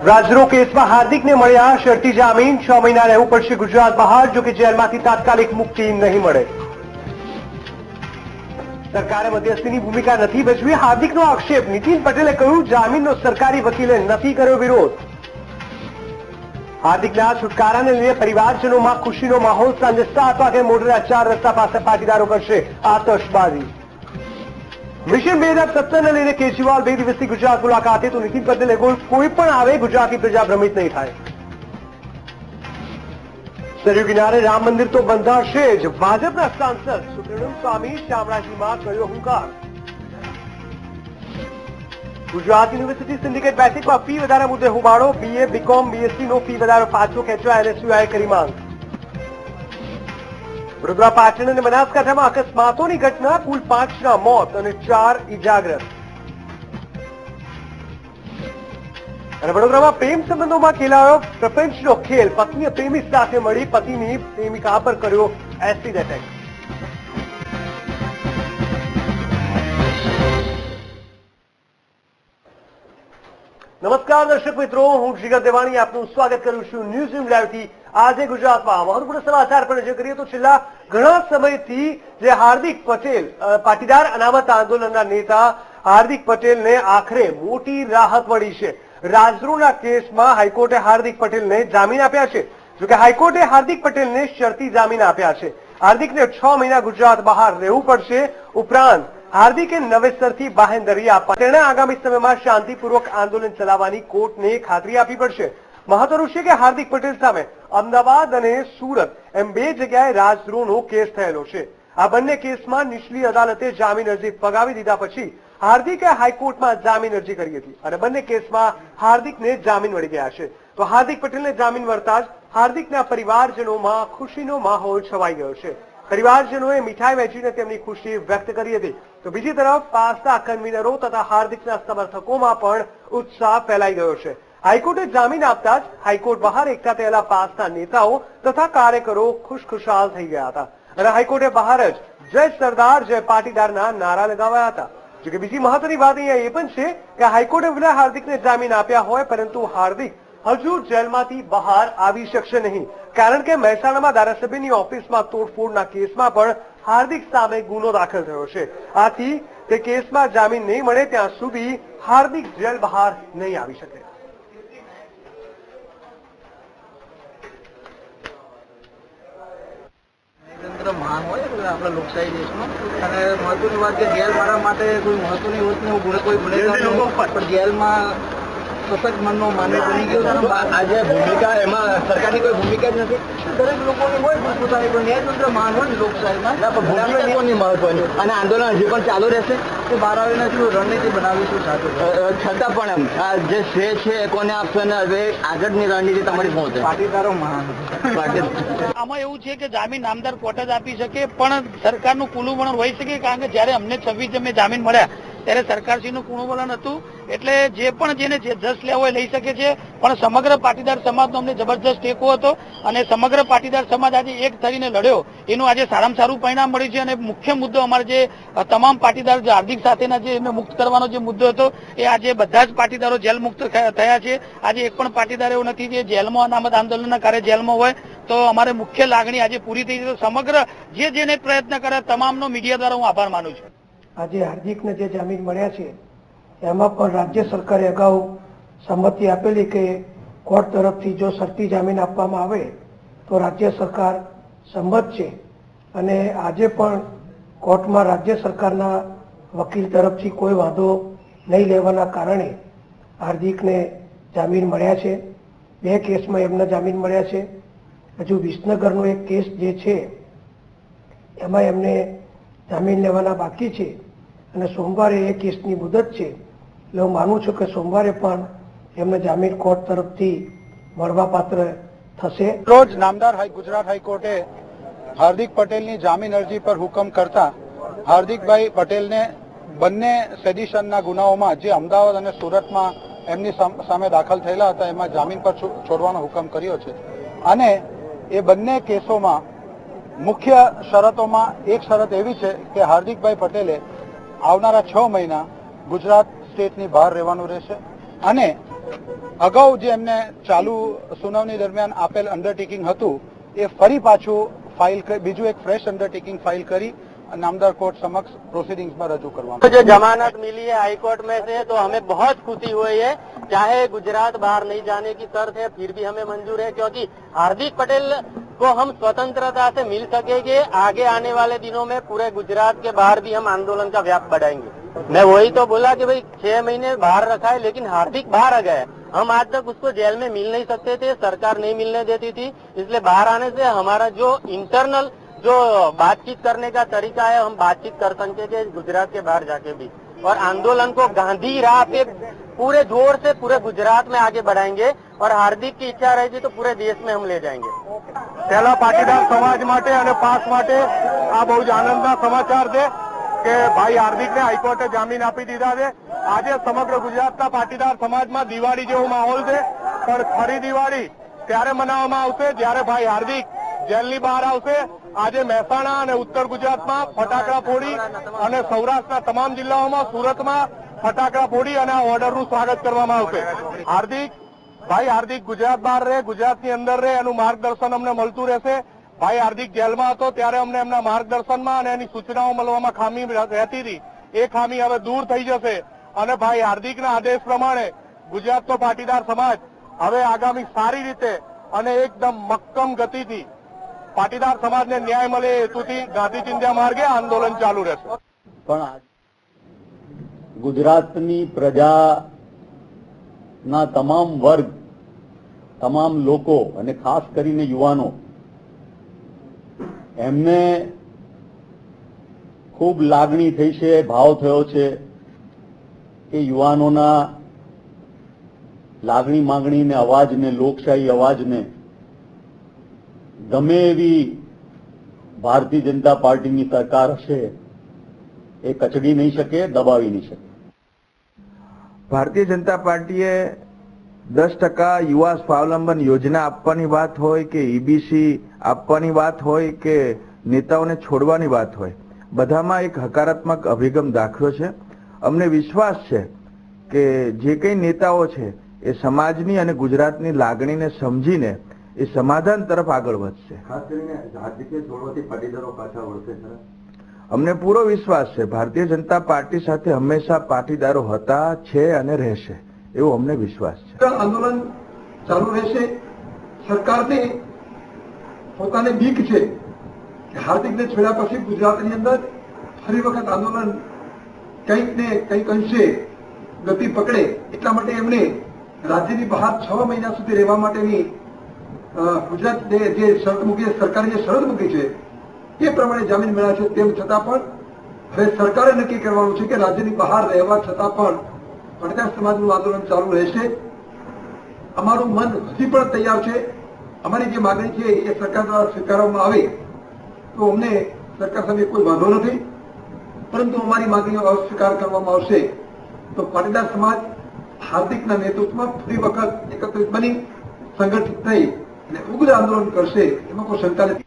રાજદ્રોહ કેસમાં હાર્દિકને મળ્યા શરતી જામીન, 6 મહિના રહેવું પડશે ગુજરાત બહાર, જો કે જેલમાંથી તાત્કાલિક મુક્તિ નહીં મળે. સરકારે મધ્યસ્થીની ભૂમિકા નથી ભજવી, હાર્દિકનો આક્ષેપ. નીતિન પટેલે કહ્યું, જામીનનો સરકારી વકીલે નથી કર્યો વિરોધ. હાર્દિકના છુટકારાને લઈને પરિવારજનોમાં ખુશીનો માહોલ. સાંજે 7 વાગે મોઢેરા 4 રસ્તા પાસે પાટીદારો કરશે આતશબાજી. મિશન 2017 ને લઈને કેજરીવાલ 2 દિવસની ગુજરાત મુલાકાતે, તો નીતિન પટેલે કોઈ પણ આવે ગુજરાતી પ્રજા ભ્રમિત નહીં થાય. સરયુ કિનારે રામ મંદિર તો બંધાશે જ, ભાજપના સાંસદ સુબ્રમણ્યમ સ્વામી શામળાજીમાં કર્યો હુંકાર. ગુજરાત યુનિવર્સિટી સિન્ડિકેટ બેઠકમાં ફી વધારા મુદ્દે હોબાળો. BA, BCom, BSc નો ફી વધારો પાછો ખેંચવા LSUએ કરી માંગ. વડોદરા, પાટણ અને બનાસકાંઠામાં અકસ્માતોની ઘટના, કુલ 5ના મોત અને 4 ઇજાગ્રસ્ત. અને વડોદરામાં પ્રેમ સંબંધોમાં ખેલાયો પ્રપંચનો ખેલ. પત્નીએ પ્રેમી સાથે મળી પતિની પ્રેમિકા પર કર્યો એસિડ એટેક. નમસ્કાર દર્શક મિત્રો, હું શ્રીગર દેવાણી આપનું સ્વાગત કરું છું ન્યૂઝ રૂમ લાઈવથી. આજે ગુજરાતમાં મહત્વપૂર્ણ સમાચાર પર નજર કરીએ તો છેલ્લા ઘણા સમયથી જે હાર્દિક પટેલ, પાટીદાર અનામત આંદોલનના નેતા હાર્દિક પટેલને આખરે મોટી રાહત મળી છે. રાજદ્રોહના કેસમાં હાઈકોર્ટે હાર્દિક પટેલને જામીન આપ્યા છે. જોકે હાઈકોર્ટે હાર્દિક પટેલને શરતી જામીન આપ્યા છે. હાર્દિકને 6 મહિના ગુજરાત બહાર રહેવું પડશે. ઉપરાંત હાર્દિકે નવેસરથી બાહેંધરી આપવા, તેણે આગામી સમયમાં શાંતિપૂર્વક આંદોલન ચલાવવાની કોર્ટને ખાતરી આપવી પડશે. મહત્વનું છે કે હાર્દિક પટેલ સામે અમદાવાદ અને સુરત એમ 2 જગ્યાએ રાજદ્રોહનો કેસ થયેલો છે. આ બંને કેસમાં નીચલી અદાલતે જામીન અરજી ફગાવી દીધા પછી હાર્દિકે હાઈકોર્ટમાં જામીન અરજી કરી હતી અને બંને કેસમાં હાર્દિકને જામીન મળી ગયા છે. તો હાર્દિક પટેલને જામીન મળતા જ હાર્દિકના પરિવારજનોમાં ખુશીનો માહોલ છવાઈ ગયો છે. પરિવારજનોએ મીઠાઈ વહેંચીને તેમની ખુશી વ્યક્ત કરી હતી. તો બીજી તરફ પાસના કન્વીનરો તથા હાર્દિકના સમર્થકોમાં પણ ઉત્સાહ ફેલાઈ ગયો છે. હાઈકોર્ટે જામીન આપતા જ હાઈકોર્ટ બહાર એકઠા થયેલા પાસના નેતાઓ તથા કાર્યકરો ખુશખુશાલ થઈ ગયા હતા અને હાઈકોર્ટે બહાર જ જય સરદાર જય પાટીદારના નારા લગાવ્યા હતા. જોકે બીજી મહત્વની વાત અહીંયા એ પણ છે કે હાઈકોર્ટે ભલે હાર્દિકને જામીન આપ્યા હોય, પરંતુ હાર્દિક હજુ જેલમાંથી બહાર આવી શકશે નહીં, કારણ કે મહેસાણામાં ધારાસભ્યની ઓફિસમાં તોડફોડના કેસમાં પણ હાર્દિક સામે ગુનો દાખલ થયો છે. આથી તે કેસમાં જામીન નહીં મળે ત્યાં સુધી હાર્દિક જેલ બહાર નહીં આવી શકે. મહાન હોય આપણા લોકશાહી દેશમાં, અને મહત્વની વાત કે જેલ મારા માટે કોઈ મહત્વની વસ્તુ કોઈ ગુનેગાર પણ જેલમાં સતત મનનો માનવી બની ગયો. આજે ભૂમિકા એમાં સરકારની કોઈ ભૂમિકા જ નથી. દરેક લોકોની હોય પોતાની, પણ ન્યાયતંત્ર મહાન હોય ને લોકશાહીમાં, ભૂમિકાની મહત્વની. અને આંદોલન હજી પણ ચાલુ રહેશે. તે બહાર આવીને શું રણનીતિ બનાવીશું સાથે, છતાં પણ એમ આ જે શ્રેય છે એ કોને આપશે ને હવે આગળની રણનીતિ તમારી પહોંચે. પાટીદારો મહાન. આમાં એવું છે કે જામીન નામદાર કોર્ટ જ આપી શકે, પણ સરકારનું કુલું વલણ હોઈ શકે, કારણ કે જયારે અમને 26 જામીન મળ્યા ત્યારે સરકારશ્રીનું કુણું વલણ હતું. એટલે જે પણ જેને જસ લેવો હોય લઈ શકે છે, પણ સમગ્ર પાટીદાર સમાજનો અમને જબરજસ્ત ટેકો હતો અને સમગ્ર પાટીદાર સમાજ આજે એક થઈને લડ્યો. એનું આજે સારામાં સારું પરિણામ મળ્યું છે. અને મુખ્ય મુદ્દો અમારે જે તમામ પાટીદાર હાર્દિક સાથેના જે એમને મુક્ત કરવાનો જે મુદ્દો હતો એ આજે બધા જ પાટીદારો જેલ મુક્ત થયા છે. આજે એક પણ પાટીદાર એવું નથી જે જેલમાં અનામત આંદોલનના કાર્ય જેલમાં હોય. તો અમારે મુખ્ય લાગણી આજે પૂરી થઈ છે. સમગ્ર જેને પ્રયત્ન કર્યા તમામનો મીડિયા દ્વારા હું આભાર માનું છું. આજે હાર્દિકને જે જામીન મળ્યા છે એમાં પણ રાજ્ય સરકારે અગાઉ સંમતિ આપેલી કે કોર્ટ તરફથી જો શરતી જામીન આપવામાં આવે તો રાજ્ય સરકાર સંમત છે. અને આજે પણ કોર્ટમાં રાજ્ય સરકારના વકીલ તરફથી કોઈ વાંધો નહીં લેવાના કારણે હાર્દિકને જામીન મળ્યા છે. 2 કેસમાં એમના જામીન મળ્યા છે. હજુ વિસનગરનો એક કેસ જે છે એમાં એમને જામીન લેવાના બાકી છે અને સોમવારે એ કેસની મુદત છે. એટલે હું માનું છું કે સોમવારે પણ એમને જામીન કોર્ટ તરફથી મળવાપાત્ર થશે. રોજ નામદાર ગુજરાત હાઈકોર્ટે હાર્દિક પટેલની જામીન અરજી પર હુકમ કરતા હાર્દિકભાઈ પટેલને બંને સેડિશનના ગુનાઓમાં જે અમદાવાદ અને સુરતમાં એમની સામે દાખલ થયેલા હતા એમાં જામીન પર છોડવાનો હુકમ કર્યો છે. અને એ બંને કેસોમાં મુખ્ય શરતોમાં એક શરત એવી છે કે હાર્દિકભાઈ પટેલે આવનારા 6 મહિના ગુજરાત સ્ટેટની બહાર રહેવાનું રહેશે અને અગાઉ જે એમને ચાલુ સુનાવણી દરમિયાન આપેલ અંડરટેકિંગ હતું એ ફરી પાછું બીજું એક ફ્રેશ अंडरटेकिंग फाइल करी नामदार कोर्ट समक्ष प्रोसीडिंग्स में रजू करवा। जो जमानत मिली है हाई कोर्ट में से तो हमें बहुत खुशी हुई है। चाहे गुजरात बाहर नहीं जाने की शर्त है फिर भी हमें मंजूर है, क्योंकि हार्दिक पटेल को हम स्वतंत्रता से मिल सकेंगे। आगे आने वाले दिनों में पूरे गुजरात के बाहर भी हम आंदोलन का व्याप बढ़ाएंगे। मैं वही तो बोला कि भाई 6 महीने बाहर रखा है, लेकिन हार्दिक बाहर आ गया। हम आज तक उसको जेल में मिल नहीं सकते थे, सरकार नहीं मिलने देती थी, इसलिए बाहर आने से हमारा जो इंटरनल जो बातचीत करने का तरीका है हम बातचीत कर सकेंगे गुजरात के बाहर जाके भी, और आंदोलन को गांधी राह पे पूरे जोर से पूरे गुजरात में आगे बढ़ाएंगे। और हार्दिक की इच्छा रहेगी तो पूरे देश में हम ले जाएंगे। पहला पाटीदार समाज माटे અને પાસ માટે આ બહુ જ આનંદના સમાચાર છે કે ભાઈ હાર્દિકને હાઈકોર્ટે જામીન આપી દીધા છે। આજે સમગ્ર ગુજરાતના પાટીદાર સમાજમાં દિવાળી જેવો માહોલ છે, પણ ખરી દિવાળી ત્યારે મનાવવામાં આવશે જ્યારે ભાઈ હાર્દિક જેલની બહાર આવશે। આજે મહેસાણા અને ઉત્તર ગુજરાતમાં ફટાકડા ફોડી અને સૌરાષ્ટ્રના તમામ જિલ્લાઓમાં સુરતમાં ફટાકડા ફોડી અને આ ઓર્ડરનું સ્વાગત કરવામાં આવશે। ભાઈ હાર્દિક ગુજરાત બહાર રહે, ગુજરાતની અંદર રહે, એનું માર્ગદર્શન અમને મળતું રહેશે। ભાઈ હાર્દિક જેલમાં હતો ત્યારે અમને એમના માર્ગદર્શનમાં અને એની સૂચનાઓ મળવામાં ખામી રહેતી હતી, એ ખામી હવે દૂર થઈ જશે અને ભાઈ હાર્દિકના આદેશ પ્રમાણે ગુજરાતનો પાટીદાર સમાજ હવે આગામી સારી રીતે અને એકદમ મક્કમ ગતિથી પાટીદાર સમાજને ન્યાય મળે એ હેતુથી ગાંધી ચિંધ્યા માર્ગે આંદોલન ચાલુ રહેશે। પણ ગુજરાતની પ્રજાના તમામ વર્ગ, તમામ લોકો અને ખાસ કરીને યુવાનો એમને ખૂબ લાગણી થઈ છે, ભાવ થયો છે કે યુવાનોના લાગણી માંગણીને અવાજને, લોકશાહી અવાજને ગમે એવી ભારતીય જનતા પાર્ટીની સરકાર હશે એ કચડી નહીં શકે, દબાવી નહીં શકે। ભારતીય જનતા પાર્ટીએ 10% યુવા સ્વાવલંબન યોજના આપવાની વાત હોય કે ઈબીસી આપવાની વાત હોય કે નેતાઓને છોડવાની વાત હોય, બધામાં એક હકારાત્મક અભિગમ દાખવ્યો છે। અમને વિશ્વાસ છે કે જે કંઈ નેતાઓ છે એ સમાજની અને ગુજરાતની લાગણીને સમજીને એ સમાધાન તરફ આગળ વધશે। ખાસ કરીને હાર્દિકને છોડવાથી પાટીદારો પાછા વળશે ખરા? અમને પૂરો વિશ્વાસ છે ભારતીય જનતા પાર્ટી સાથે હંમેશા પાટીદારો હતા, છે અને રહેશે, એવો અમને વિશ્વાસ છે। આંદોલન ચાલુ રહેશે। સરકારને પોતાને બીક છે કે હાર્દિકને છોડ્યા પછી ગુજરાતની અંદર ફરી વખત આંદોલન કંઈક ને કંઈક અંશે ગતિ પકડે, એટલા માટે એમણે રાજ્યની બહાર 6 મહિના સુધી રહેવા માટેની ગુજરાતને જે શરત મૂકી છે, સરકારે જે શરત મૂકી છે એ પ્રમાણે જામીન મળ્યા છે। તેમ છતાં પણ હવે સરકારે નક્કી કરવાનું છે કે રાજ્યની બહાર રહેવા છતાં પણ પાટીદાર સમાજનું આંદોલન ચાલુ રહેશે। અમારું મન હજી પણ તૈયાર છે। અમારી જે માગણી છે એ સરકાર દ્વારા સ્વીકારવામાં આવે તો અમને સરકાર સામે કોઈ વાંધો નથી, પરંતુ અમારી માગણીઓ અસ્વીકાર કરવામાં આવશે તો પાટીદાર સમાજ હાર્દિકના નેતૃત્વમાં ફરી વખત એકત્રિત બની સંગઠિત થઈ અને ઉગ્ર આંદોલન કરશે, એમાં કોઈ શંકા નથી।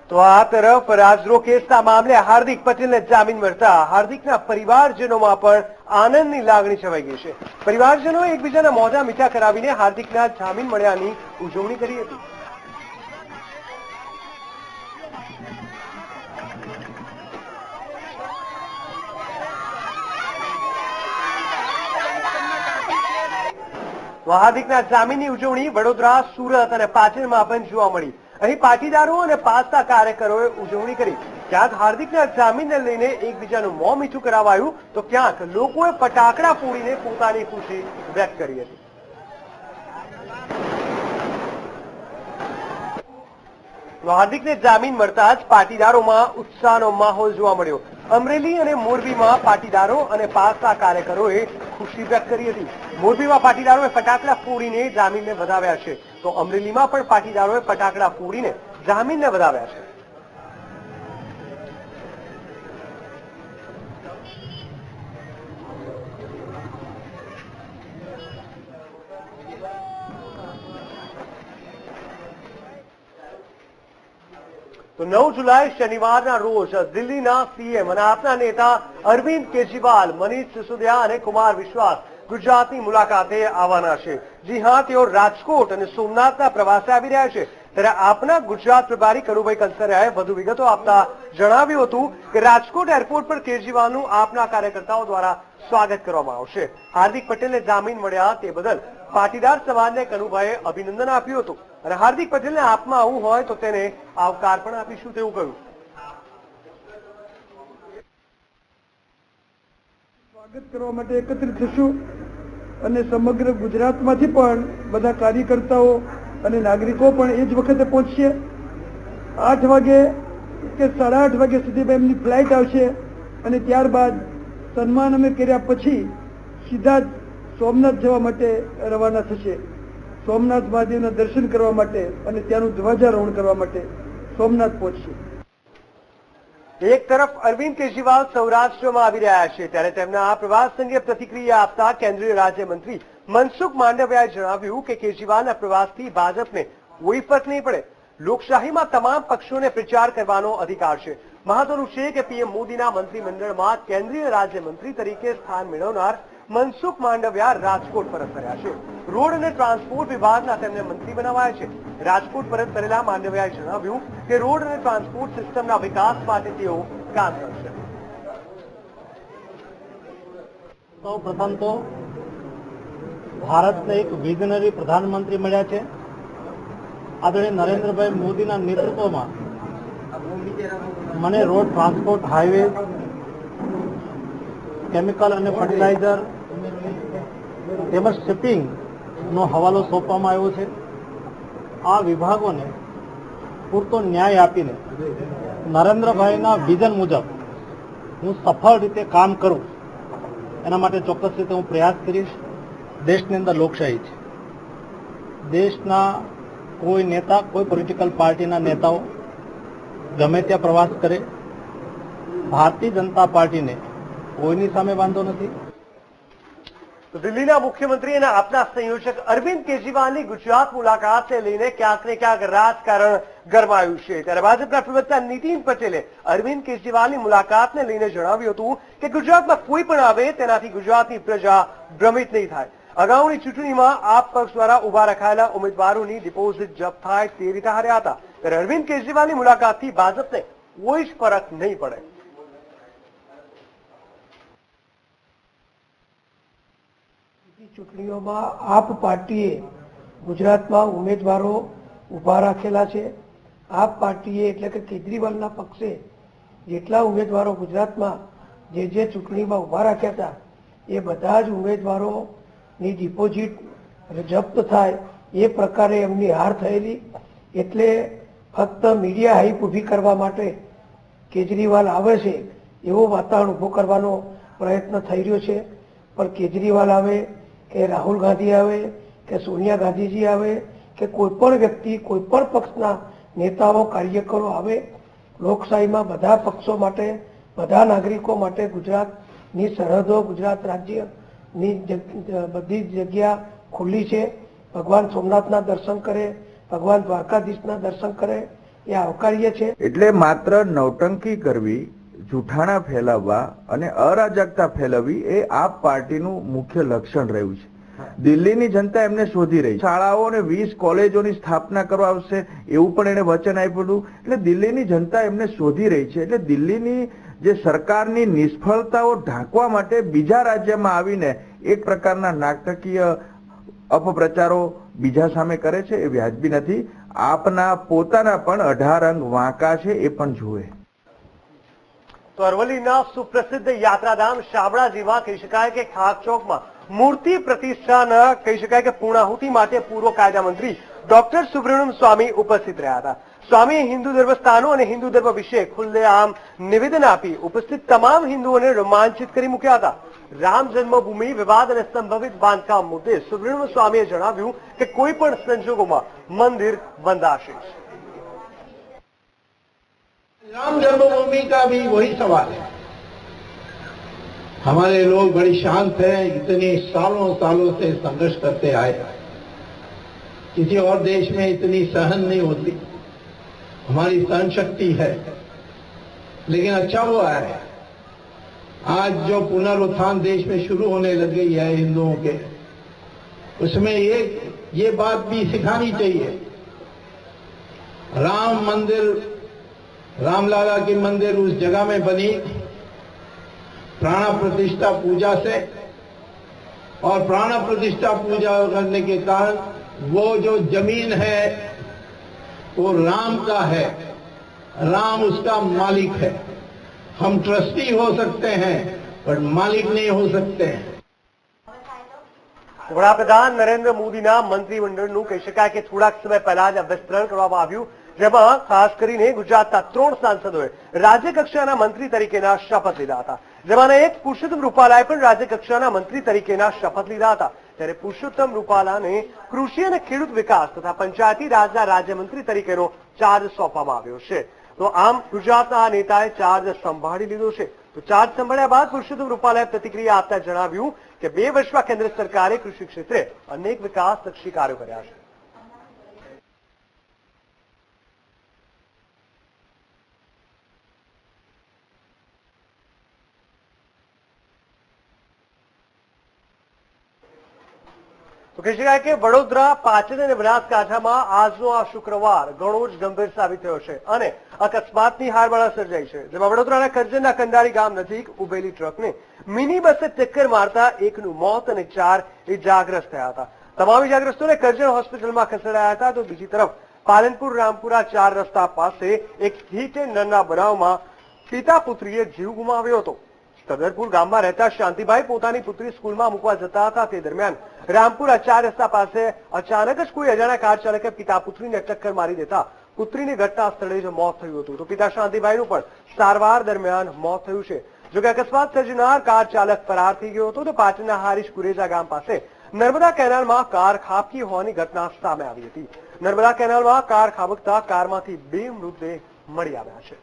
તો આ તરફ રાજદ્રોહ કેસના મામલે હાર્દિક પટેલને જામીન મળતા હાર્દિકના પરિવારજનોમાં પણ આનંદની લાગણી છવાઈ ગઈ છે। પરિવારજનોએ એકબીજાના મોઢા મીઠા કરાવીને હાર્દિકના જામીન મળ્યાની ઉજવણી કરી હતી। હાર્દિકના જામીનની ઉજવણી વડોદરા, સુરત અને પાટણમાં પણ જોવા મળી। અહીં પાટીદારો અને પાસના કાર્યકરોએ ઉજવણી કરી। ક્યાંક હાર્દિકના જામીનને લઈને એકબીજાનું મોં મીઠું કરાવાયું તો ક્યાંક લોકોએ ફટાકડા ફોડીને પોતાની ખુશી વ્યક્ત કરી હતી। હાર્દિકને જામીન મળતા જ પાટીદારોમાં ઉત્સાહનો માહોલ જોવા મળ્યો। અમરેલી અને મોરબીમાં પાટીદારો અને પાસના કાર્યકરોએ ખુશી વ્યક્ત કરી હતી। મોરબીમાં પાટીદારોએ ફટાકડા ફોડીને જામીનને વધાવ્યા છે, તો અમરેલીમાં પણ પાટીદારોએ ફટાકડા ફોડીને જામીનને વધાવ્યા છે। તો 9 જુલાઈ શનિવારના રોજ દિલ્હીના સીએમ અને આપના નેતા અરવિંદ કેજરીવાલ, મનીષ સિસોદિયા અને કુમાર વિશ્વાસ ગુજરાતની મુલાકાતે આવવાના છે। જી હા, તેઓ રાજકોટ અને સોમનાથના પ્રવાસે આવી રહ્યા છે। ત્યારે આપના ગુજરાત પ્રભારી કનુભાઈ કંસરિયાએ વધુ વિગતો આપતા જણાવ્યું હતું કે રાજકોટ એરપોર્ટ પર કેજરીવાલનું આપના કાર્યકર્તાઓ દ્વારા સ્વાગત કરવામાં આવશે। હાર્દિક પટેલને જામીન મળ્યા તે બદલ પાટીદાર સમાજને કનુભાઈએ અભિનંદન આપ્યું હતું અને હાર્દિક પટેલને આપમાં આવવું હોય તો તેને આવકાર પણ આપીશું તેવું કહ્યું। સ્વાગત કરવા માટે એકત્રિત થશું અને સમગ્ર ગુજરાતમાંથી પણ બધા કાર્યકર્તાઓ અને નાગરિકો પણ એ જ વખતે પહોંચશે। 8 વાગે કે 8:30 વાગ્યા સુધીમાં એમની ફ્લાઇટ આવશે અને ત્યારબાદ સન્માન અમે કર્યા પછી સીધા જ સોમનાથ જવા માટે રવાના થશે। સોમનાથ મહાદેવના દર્શન કરવા માટે અને ત્યાંનું ધ્વજારોહણ કરવા માટે સોમનાથ પહોંચશે। એક તરફ અરવિંદ કેજરીવાલ સૌરાષ્ટ્રમાં આવી રહ્યા છે ત્યારે તેમના આ પ્રવાસ અંગે પ્રતિક્રિયા આપતા કેન્દ્રીય રાજ્યમંત્રી મનસુખ માંડવિયાએ જણાવ્યું કે કેજરીવાલના પ્રવાસથી ભાજપને કોઈ ફરક નહીં પડે। લોકશાહીમાં તમામ પક્ષોને પ્રચાર કરવાનો અધિકાર છે। મહત્વનું છે કે પીએમ મોદીના મંત્રીમંડળમાં કેન્દ્રીય રાજ્યમંત્રી તરીકે સ્થાન મેળવનાર મનસુખ માંડવિયા રાજકોટ પરત ફર્યા છે। રોડ અને ટ્રાન્સપોર્ટ વિભાગના તેમને મંત્રી બનાવાયા છે। રાજકોટ પરત ફરેલા માંડવિયાએ જણાવ્યું કે રોડ અને ટ્રાન્સપોર્ટ સિસ્ટમના વિકાસ માટે તેઓ કામ કરશે। સૌ પ્રથમ તો ભારતને એક વિઝનરી પ્રધાનમંત્રી મળ્યા છે। આદરણીય નરેન્દ્રભાઈ મોદીના નેતૃત્વમાં મને રોડ ટ્રાન્સપોર્ટ હાઈવે કેમિકલ અને ફર્ટિલાઇઝર તેમજ શિપિંગનો હવાલો સોંપવામાં આવ્યો છે। આ વિભાગોને પૂરતો ન્યાય આપીને નરેન્દ્રભાઈના વિઝન મુજબ હું સફળ રીતે કામ કરું એના માટે ચોક્કસ રીતે હું પ્રયાસ કરીશ। દેશની અંદર લોકશાહી છે। દેશના કોઈ નેતા કોઈ પોલિટિકલ પાર્ટીના નેતાઓ ગમે ત્યાં પ્રવાસ કરે, ભારતીય જનતા પાર્ટીને કોઈની સામે વાંધો નથી। તો દિલ્હીના મુખ્યમંત્રી અને આપના સંયોજક અરવિંદ કેજરીવાલની ગુજરાત મુલાકાતને લઈને ક્યાંક ને ક્યાંક રાજકારણ ગરમાયું છે। ત્યારે ભાજપના પ્રવક્તા નીતિન પટેલે અરવિંદ કેજરીવાલની મુલાકાતને લઈને જણાવ્યું હતું કે ગુજરાતમાં કોઈ પણ આવે તેનાથી ગુજરાતની પ્રજા ભ્રમિત નહીં થાય। અગાઉની ચૂંટણીમાં આપ પક્ષ દ્વારા ઉભા રખાયેલા ઉમેદવારોની ડિપોઝિટ જપ્ત થાય તે રીતે હાર્યા હતા। ત્યારે અરવિંદ કેજરીવાલની મુલાકાતથી ભાજપને કોઈ જ ફરક નહીં પડે। ચૂંટણીઓમાં આપ પાર્ટીએ ગુજરાતમાં ઉમેદવારો ઉભા રાખેલા છે। આપ પાર્ટીએ એટલે કે કેજરીવાલના પક્ષે જેટલા ઉમેદવારો ગુજરાતમાં જે ચૂંટણીમાં ઉભા રાખ્યા હતા એ બધા જ ઉમેદવારોની ડિપોઝિટ જપ્ત થાય એ પ્રકારે એમની હાર થયેલી। એટલે ફક્ત મીડિયા હાઈપ ઊભી કરવા માટે કેજરીવાલ આવે છે એવો વાતાવરણ ઊભું કરવાનો પ્રયત્ન થઈ રહ્યો છે। પણ કેજરીવાલ આવે કે રાહુલ ગાંધી આવે કે સોનિયા ગાંધીજી આવે કે કોઈ પણ વ્યક્તિ કોઈ પણ પક્ષના નેતાઓ કાર્યકરો આવે, લોકશાહીમાં બધા પક્ષો માટે બધા નાગરિકો માટે ગુજરાતની સરહદો ગુજરાત રાજ્યની બધી જગ્યા ખુલ્લી છે। ભગવાન સોમનાથના દર્શન કરે, ભગવાન દ્વારકાધીશના દર્શન કરે એ આવકાર્ય છે। એટલે માત્ર નૌટંકી કરવી, જૂઠાણા ફેલાવવા અને અરાજકતા ફેલાવવી એ આપ પાર્ટીનું મુખ્ય લક્ષણ રહ્યું છે। દિલ્હીની જનતા એમને શોધી રહી છે। શાળાઓ અને 20 કોલેજોની સ્થાપના કરવા આવશે એવું પણ એને વચન આપ્યું હતું। એટલે દિલ્હીની જનતા એમને શોધી રહી છે। એટલે દિલ્હીની જે સરકારની નિષ્ફળતાઓ ઢાંકવા માટે બીજા રાજ્યમાં આવીને એક પ્રકારના નાટકીય અપપ્રચારો બીજા સામે કરે છે એ વ્યાજબી નથી। આપના પોતાના પણ 18 અંગ વાંકા છે એ પણ જુએ। તો અરવલ્લીના સુપ્રસિદ્ધ યાત્રાધામ શામળાજીમાં કહી શકાય કે ખાક ચોકમાં મૂર્તિ પ્રતિષ્ઠાના કહી શકાય કે પૂર્ણાહુતિ માટે પૂર્વ કાયદા મંત્રી ડોક્ટર સુબ્રમણ્યમ સ્વામી ઉપસ્થિત રહ્યા હતા। સ્વામીએ હિન્દુ ધર્મસ્થાનો અને હિન્દુ ધર્મ વિશે ખુલ્લેઆમ નિવેદન આપી ઉપસ્થિત તમામ હિન્દુઓને રોમાંચિત કરી મૂક્યા હતા। રામ જન્મભૂમિ વિવાદ અને સંભવિત બાંધકામ મુદ્દે સુબ્રમણ્યમ સ્વામીએ જણાવ્યું કે કોઈ પણ સંજોગોમાં મંદિર બંધાશે। राम जन्मभूमि का भी वही सवाल है। हमारे लोग बड़ी शांत हैं, इतनी सालों से संघर्ष करते आए। किसी और देश में इतनी सहन नहीं होती, हमारी सहन शक्ति है। लेकिन अच्छा हुआ है आज जो पुनरुत्थान देश में शुरू होने लग गई है हिंदुओं के, उसमें ये बात भी सिखानी चाहिए। राम मंदिर, रामलाला की मंदिर उस जगह में बनी प्राण प्रतिष्ठा पूजा से, और प्राण प्रतिष्ठा पूजा करने के कारण वो जो जमीन है वो राम का है, राम उसका मालिक है। हम ट्रस्टी हो सकते हैं पर मालिक नहीं हो सकते हैं। વડાપ્રધાન નરેન્દ્ર મોદીના મંત્રીમંડળનું કહી શકાય કે થોડાક સમય પહેલા જ વિસ્તરણ કરવામાં આવ્યું, જેમાં ખાસ કરીને ગુજરાતના 3 સાંસદોએ રાજ્યકક્ષાના મંત્રી તરીકેના શપથ લીધા હતા, જેમાંના એક પુરુષોત્તમ રૂપાલાએ પણ રાજ્યકક્ષાના મંત્રી તરીકેના શપથ લીધા હતા। ત્યારે પુરુષોત્તમ રૂપાલાને કૃષિ અને ખેડૂત વિકાસ તથા પંચાયતી રાજના રાજ્યમંત્રી તરીકેનો ચાર્જ સોંપવામાં આવ્યો છે। તો આમ ગુજરાતના આ નેતાએ ચાર્જ સંભાળી લીધો છે। તો ચાર્જ સંભાળ્યા બાદ પુરુષોત્તમ રૂપાલાએ પ્રતિક્રિયા આપતા જણાવ્યું કે 2 વર્ષમાં કેન્દ્ર સરકારે કૃષિ ક્ષેત્રે અનેક વિકાસલક્ષી કાર્યો કર્યા છે। તો કહી શકાય કે વડોદરા, પાટણ અને બનાસકાંઠામાં આજનો આ શુક્રવાર ઘણો જ ગંભીર સાબિત થયો છે અને અકસ્માતની હારમાળા સર્જાઈ છે, જેમાં વડોદરાના કરજણના કંડારી ગામ નજીક ઉભેલી ટ્રકને મિની બસે ટક્કર મારતા એકનું મોત અને 4 ઇજાગ્રસ્ત થયા હતા। તમામ ઇજાગ્રસ્તોને કરજણ હોસ્પિટલમાં ખસેડાયા હતા। તો બીજી તરફ પાલનપુર રામપુરા 4 રસ્તા પાસે એક હિટ એન્ડ રનના બનાવમાં પિતા પુત્રીએ જીવ ગુમાવ્યો હતો। કદરપુર ગામમાં રહેતા શાંતિભાઈ પોતાની પુત્રી સ્કૂલમાં મૂકવા જતા હતા, તે દરમિયાન રામપુરા 4 રસ્તા પાસે અચાનક જ કોઈ અજાણ્યા કાર ચાલકે પિતા પુત્રીને ટક્કર મારી દેતા પુત્રીની ઘટના સ્થળે જ મોત થયું હતું। તો પિતા શાંતિભાઈનું પણ સારવાર દરમિયાન મોત થયું છે। જોકે અકસ્માત સર્જનાર કાર ચાલક ફરાર થઈ ગયો હતો। તો પાટણના હારીશ કુરેજા ગામ પાસે નર્મદા કેનાલમાં કાર ખાબકી હોવાની ઘટના સામે આવી હતી। નર્મદા કેનાલમાં કાર ખાબકતા કારમાંથી 2 મૃતદેહ મળી આવ્યા છે।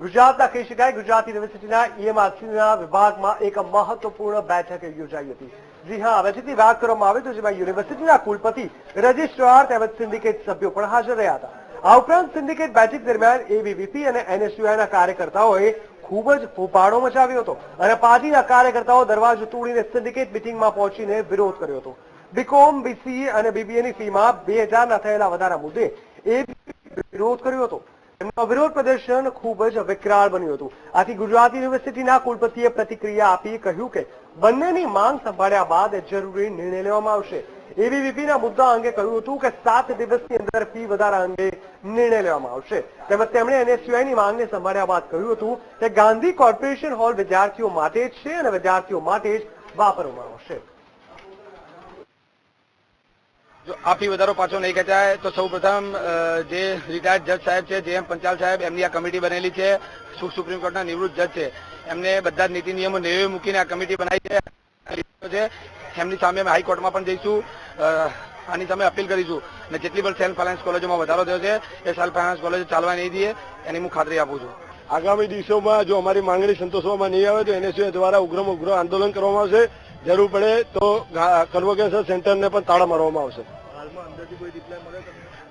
ગુજરાતના કહી શકાય ગુજરાત યુનિવર્સિટીના EMRCના વિભાગમાં એક મહત્વપૂર્ણ બેઠક યોજાઈ હતી। જી હા, બેઠક ની વાત કરવામાં આવે તો જેમાં યુનિવર્સિટીના કુલપતિ, રજિસ્ટ્રાર તેમજ સિન્ડિકેટ સભ્યો પણ હાજર રહ્યા હતા। આ ઉપરાંત સિન્ડિકેટ બેઠક દરમિયાન ABVP અને NSUIના કાર્યકર્તાઓએ ખૂબ જ હોબાળો મચાવ્યો હતો અને પાર્ટીના કાર્યકર્તાઓ દરવાજો તોડીને સિન્ડિકેટ મિટિંગમાં પહોંચીને વિરોધ કર્યો હતો। BCom, BCE અને BBAની ફીમાં 2000ના થયેલા વધારા મુદ્દે વિરોધ કર્યો હતો। તેમનો વિરોધ પ્રદર્શન ખૂબ જ વિકરાળ બન્યું હતું। આથી ગુજરાત યુનિવર્સિટીના કુલપતિએ પ્રતિક્રિયા આપી કહ્યું કે બંનેની માંગ સંભાળ્યા બાદ જરૂરી નિર્ણય લેવામાં આવશે। ABVPના મુદ્દા અંગે કહ્યું હતું કે 7 દિવસની અંદર ફી વધારા અંગે નિર્ણય લેવામાં આવશે। તેમજ તેમણે NSUIની માંગને સંભાળ્યા બાદ કહ્યું હતું કે ગાંધી કોર્પોરેશન હોલ વિદ્યાર્થીઓ માટે જ છે અને વિદ્યાર્થીઓ માટે જ વાપરવામાં આવશે। જો આ ફી વધારો પાછો નહીં ખેંચાય તો સૌપ્રથમ જે રિટાયર્ડ જજ સાહેબ છે, JM પંચાલ સાહેબ, એમની આ કમિટી બનેલી છે, સુપ્રીમ કોર્ટના નિવૃત્ત જજ છે, એમને બધા જ નીતિ નિયમો નેવે મૂકીને આ કમિટી બનાવી છે। એમની સામે અમે હાઈકોર્ટમાં પણ જઈશું, આની સામે અપીલ કરીશું અને જેટલી પણ સેલ્ફ ફાઇનાન્સ કોલેજોમાં વધારો થયો છે એ સેલ્ફ ફાઇનાન્સ કોલેજો ચાલવા નહીં દઈએ એની હું ખાતરી આપું છું। આગામી દિવસોમાં જો અમારી માંગણી સંતોષવામાં નહીં આવે તો NSUI દ્વારા ઉગ્રમાં ઉગ્ર આંદોલન કરવામાં આવશે। જરૂર પડે તો કન્વોકેશન સેન્ટરને પણ તાળા મારવામાં આવશે।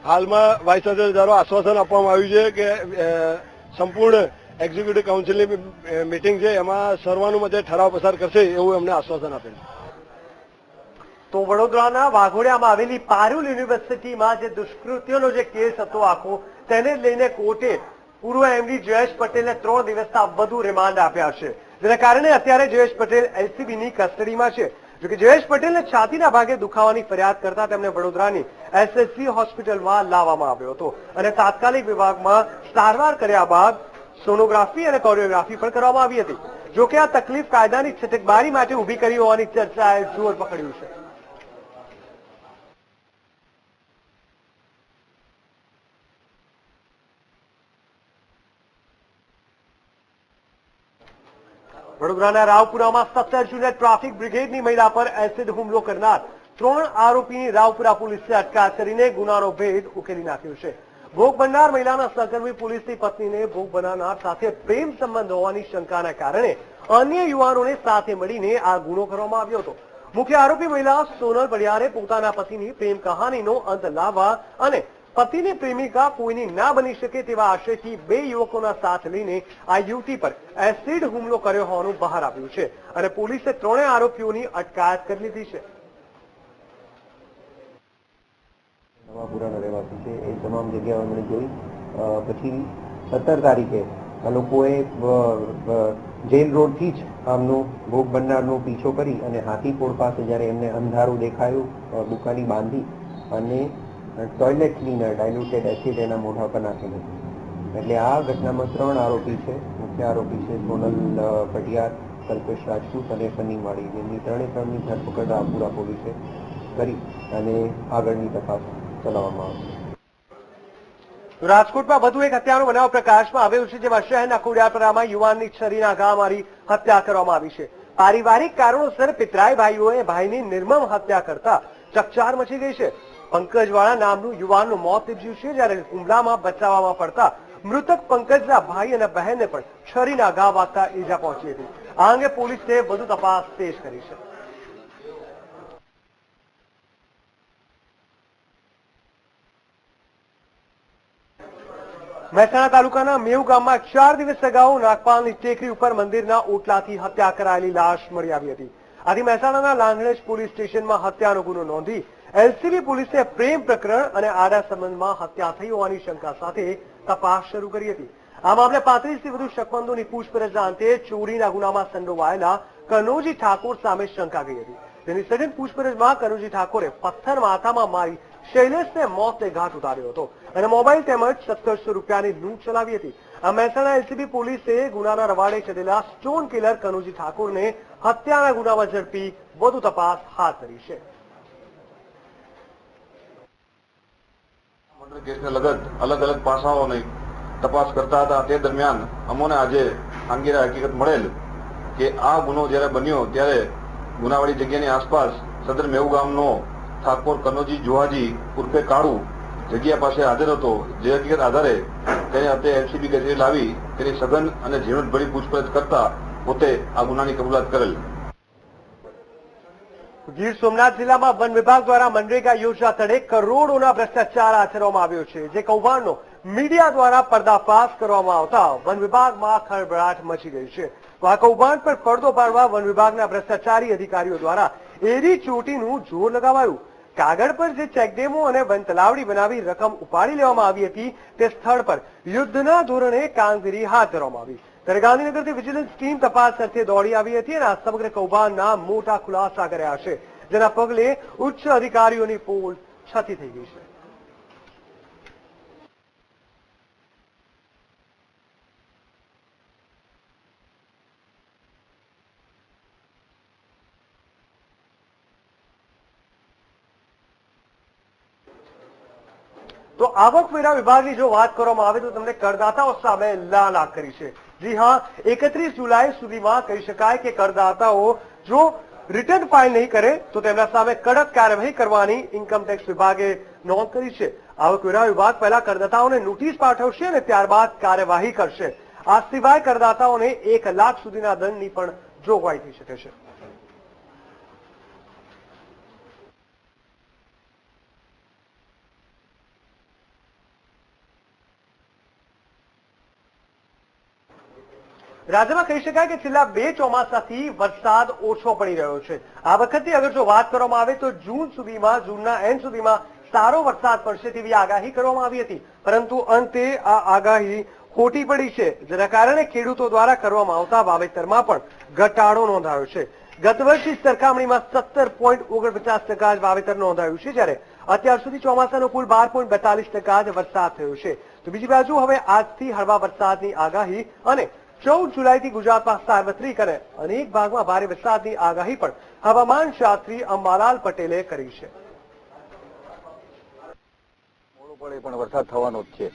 હાલમાં વાઇસ ચાન્સેલર દ્વારા આશ્વાસન આપવામાં આવ્યું છે કે સંપૂર્ણ એક્ઝિક્યુટિવ કાઉન્સિલની મીટિંગ છે એમાં સર્વાનુમતે ઠરાવ પસાર કરશે એવું એમને આશ્વાસન આપેલું। તો વડોદરાના વાઘોડિયામાં આવેલી પારુલ યુનિવર્સિટીમાં જે દુષ્કૃત્યનો જે કેસ હતો આખો, તેને લઈને કોર્ટે પૂર્વ MD જયેશ પટેલને 3 દિવસના વધુ રિમાન્ડ આપ્યા છે, જેના કારણે અત્યારે જયેશ પટેલ LCBની કસ્ટડીમાં છે। જોકે જયેશ પટેલને છાતીના ભાગે દુખાવાની ફરિયાદ કરતા તેમને વડોદરાની SSC હોસ્પિટલમાં લાવવામાં આવ્યો હતો અને તાત્કાલિક વિભાગમાં સારવાર કર્યા બાદ સોનોગ્રાફી અને કોરિયોગ્રાફી પણ કરવામાં આવી હતી। જોકે આ તકલીફ કાયદાની છટકબારી માટે ઊભી કરી હોવાની ચર્ચાએ જોર પકડ્યું છે। વડોદરાના રાવપુરામાં 17 જૂને ટ્રાફિક બ્રિગેડની મહિલા પર એસિડ હુમલો કરનાર 3 આરોપીની રાવપુરા પોલીસે અટકાયત કરીને ગુનાનો ભેદ ઉકેલી નાખ્યો છે। ભોગ બનનાર મહિલાના સહકર્મી પોલીસની પત્નીને ભોગ બનનાર સાથે પ્રેમ સંબંધ હોવાની શંકાના કારણે અન્ય યુવાનોને સાથે મળીને આ ગુનો કરવામાં આવ્યો હતો। મુખ્ય આરોપી મહિલા સોનલ બળિયારે પોતાના પતિની પ્રેમ કહાનીનો અંત લાવવા અને પતિની પ્રેમિકા કોઈની ના બની શકે તેવા આશયથી 2 યુવકોના સાથ લઈને આ યુવતી પર એસિડ હુમલો કર્યો હોવાનું બહાર આવ્યું છે અને પોલીસે 3 આરોપીઓની અટકાયત કરી લીધી છે. નવાપુરાના રહેવાસી છે. એ તમામ જગ્યાઓ એમણે જોઈ પછી 17 તારીખે આ લોકોએ જેલ રોડથી જ આમનું ભોગ બનનારનો પીછો કરી અને હાથીપોળ પાસે જ્યારે એમને અંધારું દેખાયું બુકાની બાંધી અને ટોયલેટ ક્લીનર ડાયલ્યુટેડ એસિડ એના મોઢા પર નાખેલું. એટલે આ ઘટનામાં 3 આરોપી છે. મુખ્ય આરોપી છે સોનલ પટિયાર, કલ્પેશ રાજપૂત અને સની માળી, જેમની 3ની ધરપકડ રામપુરા પોલીસે કરી અને આગળની તપાસ ચલાવવામાં આવશે. રાજકોટમાં વધુ એક હત્યાનો બનાવ પ્રકાશમાં આવ્યો છે, જેમાં શહેરના ખોડિયારપરામાં યુવાનની છરીના ઘા મારી હત્યા કરવામાં આવી છે. પારિવારિક કારણોસર પિતરાઈ ભાઈઓએ ભાઈની નિર્મમ હત્યા કરતા ચકચાર મચી ગઈ છે. પંકજવાળા નામનું યુવાનનું મોત નીપજ્યું છે, જ્યારે હુમલામાં બચાવવામાં પડતા મૃતક પંકજના ભાઈ અને બહેનને પણ છરીના ઘા વાગતા ઈજા પહોંચી હતી. આ અંગે પોલીસે વધુ તપાસ તેજ કરી છે. મહેસાણા તાલુકાના મેવ ગામમાં 4 દિવસ અગાઉ નાગપાલની ટેકરી ઉપર મંદિરના ઓટલાથી હત્યા કરાયેલી લાશ મળી આવી હતી. આથી મહેસાણાના લાંગણેજ પોલીસ સ્ટેશનમાં હત્યાનો ગુનો નોંધી એલસીબી પોલીસે પ્રેમ પ્રકરણ અને આડા સંબંધમાં હત્યા થઈ હોવાની શંકા સાથે તપાસ શરૂ કરી હતી. આ મામલે 35થી વધુ શકમંદોની પૂછપરછના અંતે ચોરીના ગુનામાં સંડોવાયેલા કનોજી ઠાકોર સામે શંકા ગઈ હતી. તેની સઘન પૂછપરછમાં કનોજી ઠાકોરે પથ્થર માથામાં મારી શૈલેષને મોતને ઘાટ ઉતાર્યો હતો અને મોબાઈલ તેમજ 1700 રૂપિયાની લૂંટ ચલાવી હતી. આ મહેસાણા એલસીબી પોલીસે ગુનાના રવાડે ચડેલા સ્ટોન કિલર કનોજી ઠાકોરને હત્યાના ગુનામાં ઝડપી વધુ તપાસ હાથ ધરી છે. મર્ડર કેસને લગત અલગ અલગ પાસાઓની તપાસ કરતા હતા. તે દરમિયાન અમોને આજે આંગીરા હકીકત મળેલ કે આ ગુનો જ્યારે બન્યો ત્યારે ગુનાવાળી જગ્યાની આસપાસ સદર મેવ ગામનો ઠાકોર કનોજી જોહાજી ઉર્ફે કાળુ જગ્યા પાસે હાજર હતો. જે હકીકત આધારે તેને અત્યારે એલસીબી કચેરી લાવી તેની સઘન અને ઝીણવટભરી પૂછપરછ કરતા પોતે આ ગુનાની કબૂલાત કરેલ. ગીર સોમનાથ જિલ્લામાં વન વિભાગ દ્વારા મનરેગા યોજના તળે કરોડોના ભ્રષ્ટાચાર આચરવામાં આવ્યો છે, જે કૌભાંડનો મીડિયા દ્વારા પર્દાફાશ કરવામાં આવતા વન વિભાગમાં ખળભળાટ મચી ગઈ છે. તો આ કૌભાંડ પર પડદો પાડવા વન વિભાગના ભ્રષ્ટાચારી અધિકારીઓ દ્વારા એરી ચોટીનું જોર લગાવાયું. કાગળ પર જે ચેકડેમો અને વન તલાવડી બનાવી રકમ ઉપાડી લેવામાં આવી હતી, તે સ્થળ પર યુદ્ધના ધોરણે કામગીરી હાથ ધરવામાં આવી. ત્યારે ગાંધીનગરથી વિજિલન્સ ટીમ તપાસ અર્થે દોડી આવી હતી અને આ સમગ્ર કૌભાંડના મોટા ખુલાસા કર્યા છે, જેના પગલે ઉચ્ચ અધિકારીઓની પોલ છતી થઈ ગઈ છે. તો આવકવેરા વિભાગની જો વાત કરવામાં આવે તો તમને કરદાતાઓ સામે લાલાક કરી છે. જી હા, 31 જુલાઈ સુધીમાં કહી શકાય કે કરદાતાઓ જો રિટર્ન ફાઇલ નહીં કરે તો તેમના સામે કડક કાર્યવાહી કરવાની ઇન્કમટેક્સ વિભાગે નોંધ કરી છે. આવકવેરા વિભાગ પહેલા કરદાતાઓને નોટિસ પાઠવશે અને ત્યારબાદ કાર્યવાહી કરશે. આ સિવાય કરદાતાઓને 1 લાખ સુધીના દંડની પણ જોગવાઈ થઈ શકે છે. રાજ્યમાં કહી શકાય કે છેલ્લા 2 ચોમાસાથી વરસાદ ઓછો પડી રહ્યો છે. આ વખતે અગર જો વાત કરવામાં આવે તો જૂનના એન્ડ સુધીમાં સારો વરસાદ પડશે તેવી આગાહી કરવામાં આવી હતી, પરંતુ અંતે આ આગાહી ખોટી પડી છે, જેના કારણે ખેડૂતો દ્વારા કરવામાં આવતા વાવેતરમાં પણ ઘટાડો નોંધાયો છે. ગત વર્ષની સરખામણીમાં 17.49% જ વાવેતર નોંધાયું છે, જ્યારે અત્યાર સુધી ચોમાસાનો કુલ 12.42% જ વરસાદ થયો છે. તો બીજી બાજુ હવે આજથી હળવા વરસાદની આગાહી અને 14 જુલાઈથી ગુજરાતમાં સાર્વત્રિક અને અનેક ભાગમાં ભારે વરસાદની આગાહી પણ હવામાન શાસ્ત્રી અંબાલાલ પટેલે કરી છે. પણ વરસાદ થવાનો જ છે.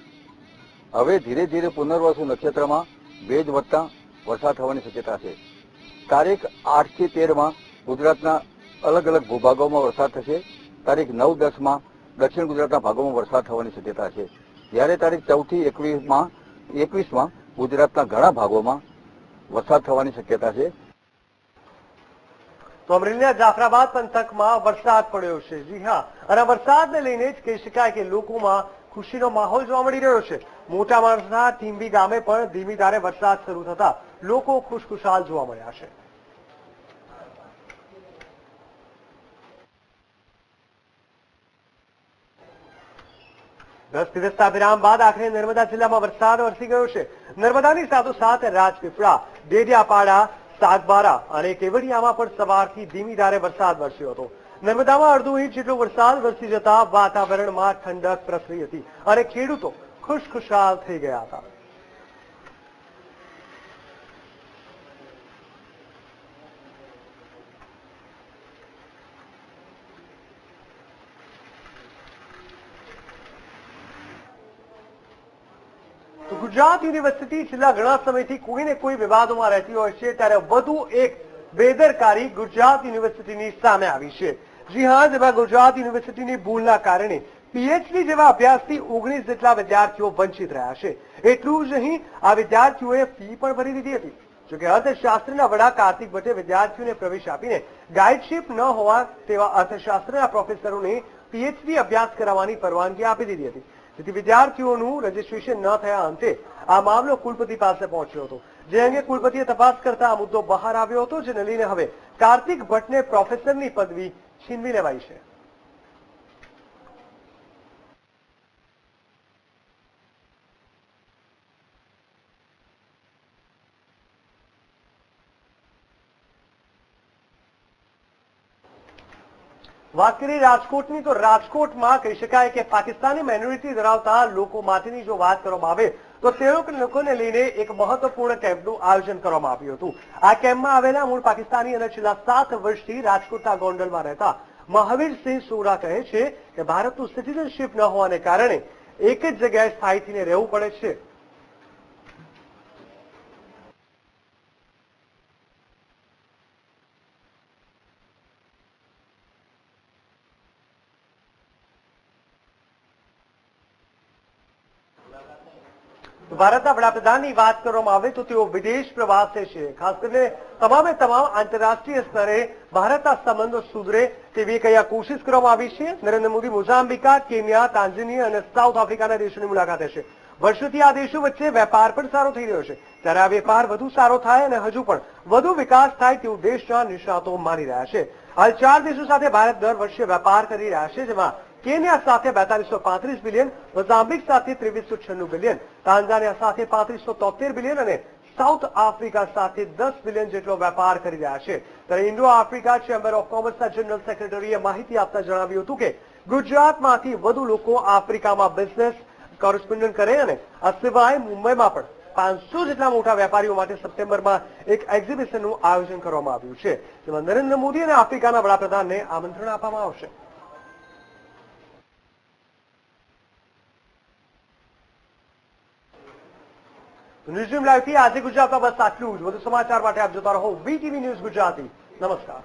હવે ધીરે ધીરે પુનર્વસુ નક્ષત્રમાં ભેજ વધતા વરસાદ થવાની શક્યતા છે. તારીખ 8 થી 13 ગુજરાતના અલગ અલગ ભૂભાગોમાં વરસાદ થશે. તારીખ 9, 10 દક્ષિણ ગુજરાતના ભાગોમાં વરસાદ થવાની શક્યતા છે. જ્યારે તારીખ 14 થી 21 ગુજરાતના ઘણા ભાગોમાં વરસાદ થવાની શક્યતા છે. તો અમરેલીના જાફરાબાદ પંથકમાં વરસાદ પડ્યો છે. જી હા, અને વરસાદને લઈને જ કહી શકાય કે લોકોમાં ખુશીનો માહોલ જોવા મળી રહ્યો છે. મોટા માણસના ટીંબી ગામે પણ ધીમી ધારે વરસાદ શરૂ થતા લોકો ખુશખુશાલ જોવા મળ્યા છે. દસ દિવસના વિરામ બાદ આખરે નર્મદા જિલ્લામાં વરસાદ વરસી ગયો છે. નર્મદાની સાથોસાથ રાજપીપળા, ડેડિયાપાડા, સાગબારા અને કેવડિયામાં પણ સવારથી ધીમી ધારે વરસાદ વરસ્યો હતો. નર્મદામાં અડધો ઇંચ જેટલો વરસાદ વરસી જતા વાતાવરણમાં ઠંડક પ્રસરી હતી અને ખેડૂતો ખુશખુશાલ થઈ ગયા હતા. ગુજરાત યુનિવર્સિટી છેલ્લા ઘણા સમયથી કોઈને કોઈ વિવાદોમાં રહેતી હોય છે, ત્યારે વધુ એક બેદરકારી ગુજરાત યુનિવર્સિટીની સામે આવી છે. જી હા, જેમાં ગુજરાત યુનિવર્સિટીની ભૂલના કારણે પીએચડી જેવા અભ્યાસથી 19 જેટલા વિદ્યાર્થીઓ વંચિત રહ્યા છે. એટલું જ નહીં, આ વિદ્યાર્થીઓએ ફી પણ ભરી દીધી હતી. જોકે અર્થશાસ્ત્રના વડા કાર્તિક ભટ્ટે વિદ્યાર્થીઓને પ્રવેશ આપીને ગાઈડશીપ ન હોવા તેવા અર્થશાસ્ત્રના પ્રોફેસરોને પીએચડી અભ્યાસ કરાવવાની પરવાનગી આપી દીધી હતી. જેથી વિદ્યાર્થીઓનું રજીસ્ટ્રેશન ન થયા અંતે આ મામલો કુલપતિ પાસે પહોંચ્યો હતો. જે અંગે કુલપતિએ તપાસ કરતા આ મુદ્દો બહાર આવ્યો હતો, જેને લઈને હવે કાર્તિક ભટ્ટને પ્રોફેસરની પદવી છીનવી લેવાઈ છે. વાત કરીએ રાજકોટની, તો રાજકોટમાં કહી શકાય કે પાકિસ્તાની માઇનોરિટી ધરાવતા લોકો માટેની જો વાત કરવામાં આવે તો તે લોકોને લઈને એક મહત્વપૂર્ણ કેમ્પનું આયોજન કરવામાં આવ્યું હતું. આ કેમ્પમાં આવેલા મૂળ પાકિસ્તાની અને છેલ્લા 7 વર્ષથી રાજકોટના ગોંડલમાં રહેતા મહાવીરસિંહ સોરા કહે છે કે ભારતનું સિટીઝનશીપ ન હોવાને કારણે એક જ જગ્યાએ સ્થાયી થઈને રહેવું પડે છે. ભારતના વડાપ્રધાનની વાત કરવામાં આવે તો તેઓ વિદેશ પ્રવાસે છે. ખાસ કરીને તમામે તમામ આંતરરાષ્ટ્રીય સ્તરે ભારતના સંબંધો સુધરે તેવી કયા કોશિશ કરવામાં આવી છે. નરેન્દ્ર મોદી મોઝામ્બિકા, કેન્યા, તાંઝાનિયા અને સાઉથ આફ્રિકાના દેશોની મુલાકાતે છે. વર્ષોથી આ દેશો વચ્ચે વેપાર પણ સારો થઈ રહ્યો છે, ત્યારે આ વેપાર વધુ સારો થાય અને હજુ પણ વધુ વિકાસ થાય તેવું દેશના નિષ્ણાતો માની રહ્યા છે. હાલ 4 દેશો સાથે ભારત દર વર્ષે વેપાર કરી રહ્યા છે, જેમાં કેન્યા સાથે 4235 બિલિયન, મોઝામ્બિક સાથે 2396 બિલિયન, તાંઝાનિયા સાથે 3573 બિલિયન અને સાઉથ આફ્રિકા સાથે 10 બિલિયન જેટલો વેપાર કરી રહ્યા છે. ત્યારે ઇન્ડો આફ્રિકા ચેમ્બર ઓફ કોમર્સના જનરલ સેક્રેટરીએ માહિતી આપતા જણાવ્યું હતું કે ગુજરાતમાંથી વધુ લોકો આફ્રિકામાં બિઝનેસ કોરસ્પોન્ડન્ટ કરે અને આ સિવાય મુંબઈમાં પણ 500 જેટલા મોટા વેપારીઓ માટે સપ્ટેમ્બરમાં એક એક્ઝિબિશનનું આયોજન કરવામાં આવ્યું છે, જેમાં નરેન્દ્ર મોદી અને આફ્રિકાના વડાપ્રધાનને આમંત્રણ આપવામાં આવશે. ન્યૂઝરૂમ લાઈવથી આજે ગુજરાતમાં બસ આટલું જ. વધુ સમાચાર માટે આપ જોતા રહો વીટીવી ન્યૂઝ ગુજરાતી. નમસ્કાર.